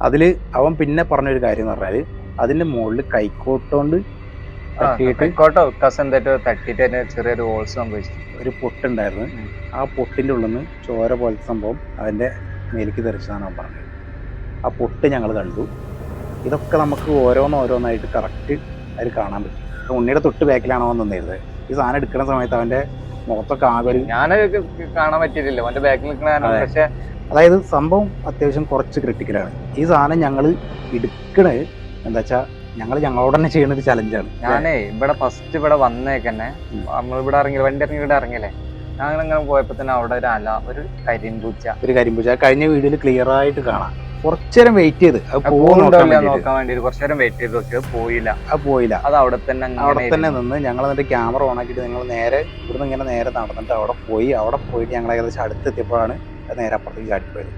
അതിൽ അവൻ പിന്നെ പറഞ്ഞൊരു കാര്യം എന്ന് പറഞ്ഞാൽ അതിൻ്റെ മുകളിൽ കൈക്കോട്ടുകൊണ്ട് കൈക്കോട്ടോ കസന്തേറ്റോ തട്ടിയിട്ട് തന്നെ ചെറിയൊരു ഹോൾസ് സംഭവിച്ചു. ഒരു പൊട്ടുണ്ടായിരുന്നു. ആ പൊട്ടിൻ്റെ ഉള്ളിൽ നിന്ന് ചോര പോലത്തെ സംഭവം അവൻ്റെ മേലേക്ക് തെറിച്ചതാണ് അവൻ പറഞ്ഞത്. ആ പൊട്ട് ഞങ്ങൾ കണ്ടു. ഇതൊക്കെ നമുക്ക് ഓരോന്നായിട്ട് കറക്റ്റ് അതിൽ കാണാൻ പറ്റും. അപ്പോൾ ഉണ്ണിയുടെ തൊട്ട് ബാക്കിലാണ് അവൻ നിന്നിരുന്നത്. ഈ സാധനം എടുക്കുന്ന സമയത്ത് അവൻ്റെ മുഖത്തൊക്കെ ആകെ ഒരു കാണാൻ പറ്റിയിട്ടില്ല അവൻ്റെ ബാക്കിൽ നിൽക്കണ. പക്ഷെ അതായത് സംഭവം അത്യാവശ്യം കുറച്ച് ക്രിട്ടിക്കലാണ്. ഈ സാധനം ഞങ്ങൾ എടുക്കണത് എന്താ വെച്ചാൽ ഞങ്ങളോട് തന്നെ ചെയ്യുന്ന ഒരു ചലഞ്ചാണ്. ഞാനേ ഇവിടെ വന്നേക്കന്നെ നമ്മളിവിടെ വണ്ടി ഇറങ്ങി ഇവിടെ ഇറങ്ങിയല്ലേ, ഞങ്ങളിങ്ങനെ പോയപ്പോ തന്നെ അവിടെ ഒരു കരിമ്പൂച്ച കഴിഞ്ഞ വീഡിയോയിൽ ക്ലിയർ ആയിട്ട് കാണാം. കുറച്ചേരം വെയിറ്റ് ചെയ്ത് നോക്കാൻ വേണ്ടി കുറച്ചേരം വെയിറ്റ് ചെയ്ത് നോക്കിയത് പോയില്ല. അത് അവിടെ തന്നെ നിന്ന് ഞങ്ങൾ എന്നിട്ട് ക്യാമറ ഓൺ ആക്കിയിട്ട് നിങ്ങൾ നേരെ ഇവിടുന്ന് ഇങ്ങനെ നേരെ നടന്നിട്ട് അവിടെ പോയിട്ട് ഞങ്ങൾ ഏകദേശം അടുത്തെത്തിയപ്പോഴാണ് നേരെ അപ്പുറത്തേക്ക് ചാടിപ്പോയത്.